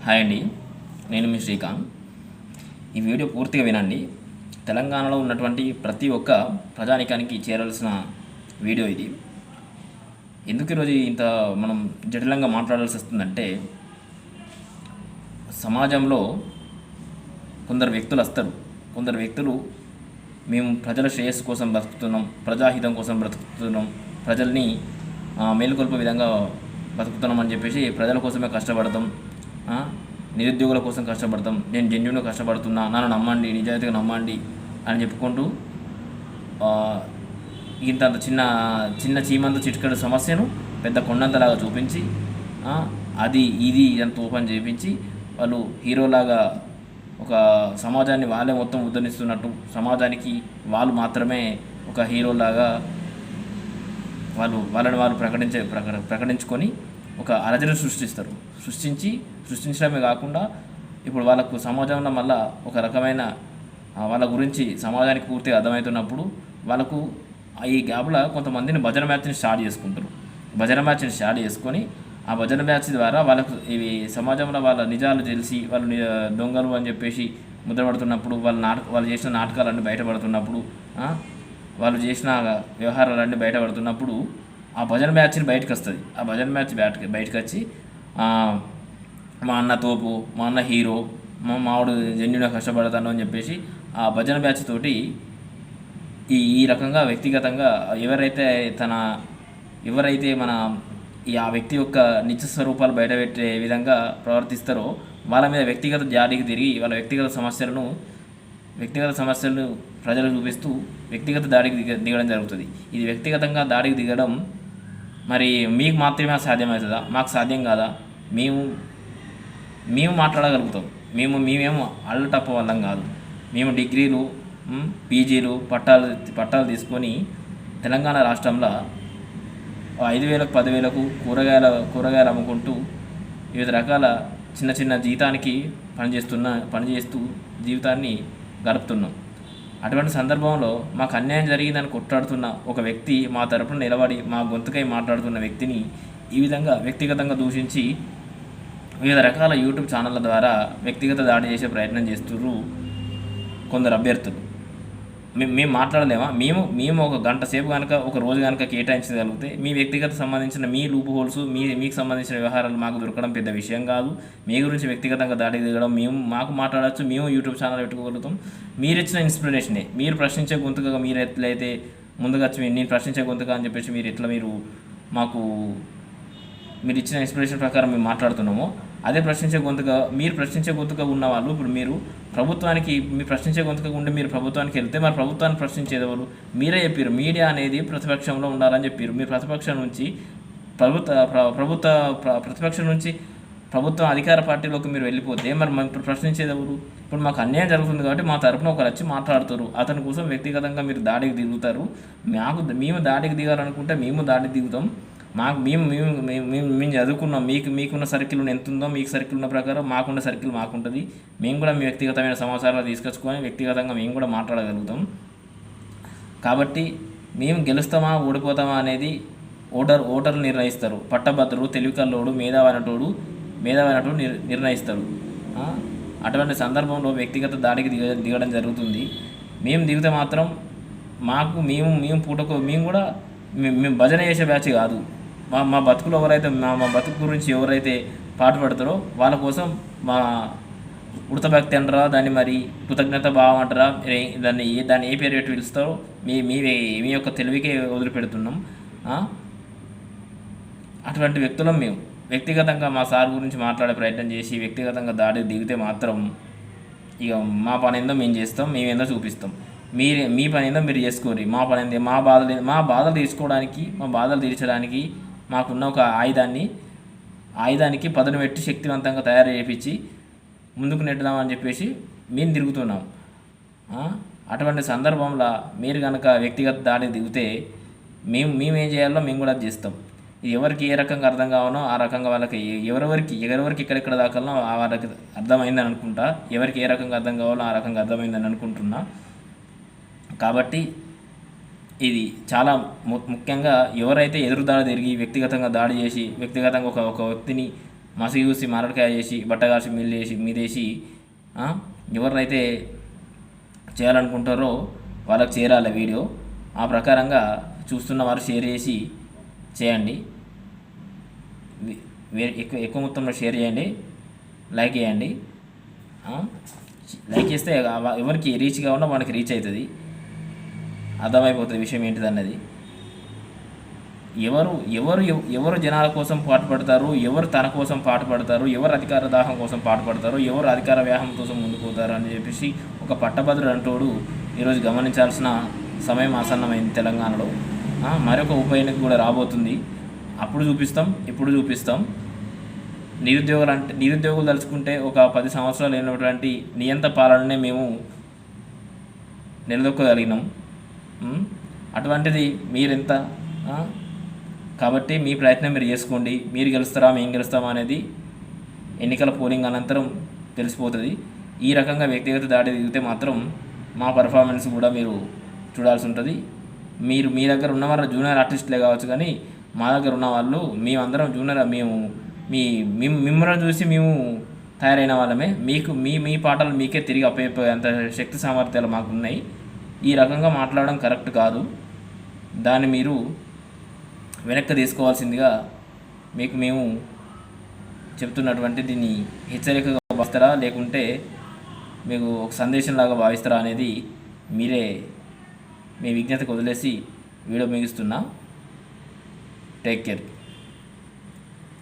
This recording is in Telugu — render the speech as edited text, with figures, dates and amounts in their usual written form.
హాయ్ అండి, నేను మీ శ్రీకాంత్. ఈ వీడియో పూర్తిగా వినండి. తెలంగాణలో ఉన్నటువంటి ప్రతి ఒక్క ప్రజానికానికి చేరాల్సిన వీడియో ఇది. ఎందుకు ఈరోజు ఇంత మనం జటిలంగా మాట్లాడాల్సి వస్తుందంటే, సమాజంలో కొందరు వ్యక్తులు వస్తారు. కొందరు వ్యక్తులు మేము ప్రజల శ్రేయస్సు కోసం బ్రతుకుతున్నాం, ప్రజాహితం కోసం బ్రతుకుతున్నాం, ప్రజల్ని మేలుకొల్పే విధంగా బతుకుతున్నాం అని చెప్పేసి ప్రజల కోసమే కష్టపడతాం, నిరుద్యోగుల కోసం కష్టపడతాం, నేను జెన్యున్గా కష్టపడుతున్నా, నన్ను నమ్మండి, నిజాయితీగా నమ్మండి అని చెప్పుకుంటూ ఇంత చిన్న చిన్న చీమంత చిటికెడు సమస్యను పెద్ద కొండంతలాగా చూపించి అది ఇది ఇదంతా ఓపెన్ చేయించి వాళ్ళు హీరోలాగా ఒక సమాజాన్ని వాళ్ళే మొత్తం ఉద్ధరిస్తున్నట్టు, సమాజానికి వాళ్ళు మాత్రమే ఒక హీరోలాగా వాళ్ళని వాళ్ళు ప్రకటించుకొని ఒక అలజడిని సృష్టించడమే కాకుండా ఇప్పుడు వాళ్ళకు సమాజంలో మళ్ళా ఒక రకమైన వాళ్ళ గురించి సమాజానికి పూర్తిగా అర్థమవుతున్నప్పుడు వాళ్ళకు ఈ గ్యాప్లో కొంతమందిని భజన మ్యాచ్ని స్టార్ట్ చేసుకొని ఆ భజన మ్యాచ్ ద్వారా వాళ్ళకు ఇవి సమాజంలో వాళ్ళ నిజాలు తెలిసి వాళ్ళు దొంగలు అని చెప్పేసి ముద్రపడుతున్నప్పుడు వాళ్ళు చేసిన నాటకాలన్నీ బయటపడుతున్నప్పుడు, వాళ్ళు చేసిన వ్యవహారాలన్నీ బయటపడుతున్నప్పుడు ఆ భజన మ్యాచ్ని బయటకు వస్తుంది. ఆ భజన మ్యాచ్ బయటకు వచ్చి మా అన్న తోపు, మా అన్న హీరో, మా మావాడు జెన్యున్గా కష్టపడతాను అని చెప్పేసి ఆ భజన బ్యాచ్ తోటి ఈ రకంగా వ్యక్తిగతంగా ఎవరైతే మన ఆ వ్యక్తి యొక్క నిజ స్వరూపాలు బయటపెట్టే విధంగా ప్రవర్తిస్తారో వాళ్ళ మీద వ్యక్తిగత జాడికి తిరిగి వాళ్ళ వ్యక్తిగత సమస్యలను ప్రజలు చూపిస్తూ వ్యక్తిగత దాడికి దిగడం జరుగుతుంది. ఇది వ్యక్తిగతంగా దాడికి దిగడం మరి మీకు మాత్రమే సాధ్యమవుతుందా? మాకు సాధ్యం కాదా? మేము మాట్లాడగలుగుతాం. మేమేమో అల్లటప్ప వాళ్ళం కాదు. మేము డిగ్రీలు, పీజీలు, పట్టాలు తీసుకొని తెలంగాణ రాష్ట్రంలో 5,000 10,000 కూరగాయలు అమ్ముకుంటూ వివిధ రకాల చిన్న జీతానికి పనిచేస్తూ జీవితాన్ని గడుపుతున్నాం. అటువంటి సందర్భంలో మాకు అన్యాయం జరిగిందని కొట్లాడుతున్న ఒక వ్యక్తి మా తరపున నిలబడి మా గొంతుకై మాట్లాడుతున్న వ్యక్తిని ఈ విధంగా వ్యక్తిగతంగా దూషించి వివిధ రకాల యూట్యూబ్ ఛానళ్ళ ద్వారా వ్యక్తిగత దాడి చేసే ప్రయత్నం చేస్తున్నారు కొందరు అభ్యర్థులు. మేము మాట్లాడలేమా? మేము ఒక గంట సేపు కనుక ఒక రోజు కనుక కేటాయించగలిగితే మీ వ్యక్తిగత సంబంధించిన మీ లూప్ హోల్స్ మీకు సంబంధించిన వ్యవహారాలు మాకు దొరకడం పెద్ద విషయం కాదు. మీ గురించి వ్యక్తిగతంగా దాడికి దిగడం మాకు మాట్లాడచ్చు, మేము యూట్యూబ్ ఛానల్ పెట్టుకోగలుగుతాం. మీరు ఇచ్చిన ఇన్స్పిరేషనే, మీరు ప్రశ్నించే గొంతుగా మీరు ఎట్లయితే ముందుగా వచ్చి నేను ప్రశ్నించే గొంతుగా అని చెప్పేసి మీరు ఇచ్చిన ఇన్స్పిరేషన్ ప్రకారం మేము మాట్లాడుతున్నామో అదే మీరు ప్రశ్నించే గొంతుగా ఉన్న వాళ్ళు ఇప్పుడు మీరు ప్రశ్నించే గొంతుగా ఉండి మీరు ప్రభుత్వానికి వెళ్తే మరి ప్రభుత్వాన్ని ప్రశ్నించేది ఎవరు? మీరే చెప్పారు మీడియా అనేది ప్రతిపక్షంలో ఉండాలని చెప్పారు. మీరు ప్రతిపక్షం నుంచి ప్రతిపక్షం నుంచి ప్రభుత్వం అధికార పార్టీలోకి మీరు వెళ్ళిపోతే మరి ప్రశ్నించేది ఎవరు? ఇప్పుడు మాకు అన్యాయం జరుగుతుంది కాబట్టి మా తరపున ఒకరు వచ్చి మాట్లాడుతారు, అతని కోసం వ్యక్తిగతంగా మీరు దాడికి దిగుతారు. మేము దాడికి దిగాలనుకుంటే మేము దాడికి దిగుతాం. మేము చదువుకున్నాం, మీకున్న సర్కిల్ ఎంత ఉందో మీకు సర్కిల్ ఉన్న ప్రకారం మాకున్న సర్కిల్ మాకుంటుంది. మేము కూడా మీ వ్యక్తిగతమైన సమాచారాలు తీసుకొచ్చుకొని వ్యక్తిగతంగా మేము కూడా మాట్లాడగలుగుతాం. కాబట్టి మేము గెలుస్తామా ఓడిపోతామా అనేది ఓటర్లు నిర్ణయిస్తారు. పట్టభద్రుడు, తెలివికల్లోడు, మేధావైనటోడు నిర్ణయిస్తారు. అటువంటి సందర్భంలో వ్యక్తిగత దాడికి దిగడం జరుగుతుంది. మేము దిగితే మాత్రం మేము భజన చేసే బ్యాచ్ కాదు. మా బతుకులు మా బతుకు గురించి ఎవరైతే పాటుపడతారో వాళ్ళ కోసం మా ఉడతభక్తి అంటారా, దాన్ని మరి కృతజ్ఞత భావం అంటారా, దాన్ని ఏ పేరు పెట్టి పిలుస్తారో మీ యొక్క తెలివికే వదిలిపెడుతున్నాం. అటువంటి వ్యక్తులం మేము. వ్యక్తిగతంగా మా సార్ గురించి మాట్లాడే ప్రయత్నం చేసి వ్యక్తిగతంగా దాడికి దిగితే మాత్రం ఇక మా పని ఏందో మేము చేస్తాం, మేమేందో చూపిస్తాం. మీ పని ఏందో మీరు చేసుకోరు. మా పని ఏంది? మా బాధలు తీర్చడానికి మాకున్న ఒక ఆయుధానికి పదును పెట్టి శక్తివంతంగా తయారు చేయించి ముందుకు నెట్టుదామని చెప్పేసి మేము తిరుగుతున్నాం. అటువంటి సందర్భంలో మీరు కనుక వ్యక్తిగత దాడికి దిగితే మేమేం చేయాలో మేము కూడా చేస్తాం. ఎవరికి ఏ రకంగా అర్థం కావాలో ఆ రకంగా వాళ్ళకి ఎవరెవరికి ఎక్కడెక్కడ దాకాలో వాళ్ళకి అర్థమైందని అనుకుంటా. ఎవరికి ఏ రకంగా అర్థం కావాలో ఆ రకంగా అర్థమైందని అనుకుంటున్నా. కాబట్టి ఇది చాలా ముఖ్యంగా ఎవరైతే ఎదురుదాడి తిరిగి వ్యక్తిగతంగా దాడి చేసి వ్యక్తిగతంగా ఒక వ్యక్తిని మసిగి చూసి మారడికాయ చేసి బట్టగాసి మిల్లు వేసి మీదేసి ఎవరినైతే చేయాలనుకుంటారో వాళ్ళకి చేరాలి వీడియో. ఆ ప్రకారంగా చూస్తున్న వారు షేర్ చేసి చేయండి. ఎక్కువ ఎక్కువ మొత్తంలో షేర్ చేయండి, లైక్ చేయండి. లైక్ చేస్తే ఎవరికి రీచ్ కాకుండా మనకి రీచ్ అవుతుంది, అర్థమైపోతుంది విషయం ఏంటిదన్నది. ఎవరు ఎవరు ఎవరు జనాల కోసం పాటుపడతారు, ఎవరు తన కోసం పాటుపడతారు, ఎవరు అధికార దాహం కోసం పాటుపడతారు, ఎవరు అధికార వ్యాహం కోసం ముందుకు పోతారు అని చెప్పేసి ఒక పట్టభద్రుడు అంటోడు ఈరోజు గమనించాల్సిన సమయం ఆసన్నమైంది తెలంగాణలో. మరొక ఉప ఎన్నిక కూడా రాబోతుంది, అప్పుడు చూపిస్తాం, ఇప్పుడు చూపిస్తాం. నిరుద్యోగులు తలుచుకుంటే ఒక 10 సంవత్సరాలు అయినటువంటి నియంత పాలననే మేము నిలదొక్కగలిగినాం. అటువంటిది మీరెంత? కాబట్టి మీ ప్రయత్నం మీరు చేసుకోండి. మీరు గెలుస్తారా మేము గెలుస్తామా అనేది ఎన్నికల పోలింగ్ అనంతరం తెలిసిపోతుంది. ఈ రకంగా వ్యక్తిగత దాడి దిగితే మాత్రం మా పర్ఫార్మెన్స్ కూడా మీరు చూడాల్సి ఉంటుంది. మీరు మీ దగ్గర ఉన్నవారు జూనియర్ ఆర్టిస్టులే కావచ్చు, కానీ మా దగ్గర ఉన్న వాళ్ళు మేమందరం జూనియర్, మిమ్మల్ని చూసి మేము తయారైన వాళ్ళమే. మీకు మీ పాటలు మీకే తిరిగి అప్పయ్యేంత శక్తి సామర్థ్యాలు మాకున్నాయి. ఈ రకంగా మాట్లాడడం కరెక్ట్ కాదు. దాన్ని మీరు వెనక్కి తీసుకోవాల్సిందిగా మీకు మేము చెప్తున్నటువంటి దీన్ని హెచ్చరికగా భావిస్తారా లేకుంటే మీకు ఒక సందేశంలాగా భావిస్తారా అనేది మీరే మీ విజ్ఞతకు వదిలేసి వీడియో ముగిస్తున్నా. Take care.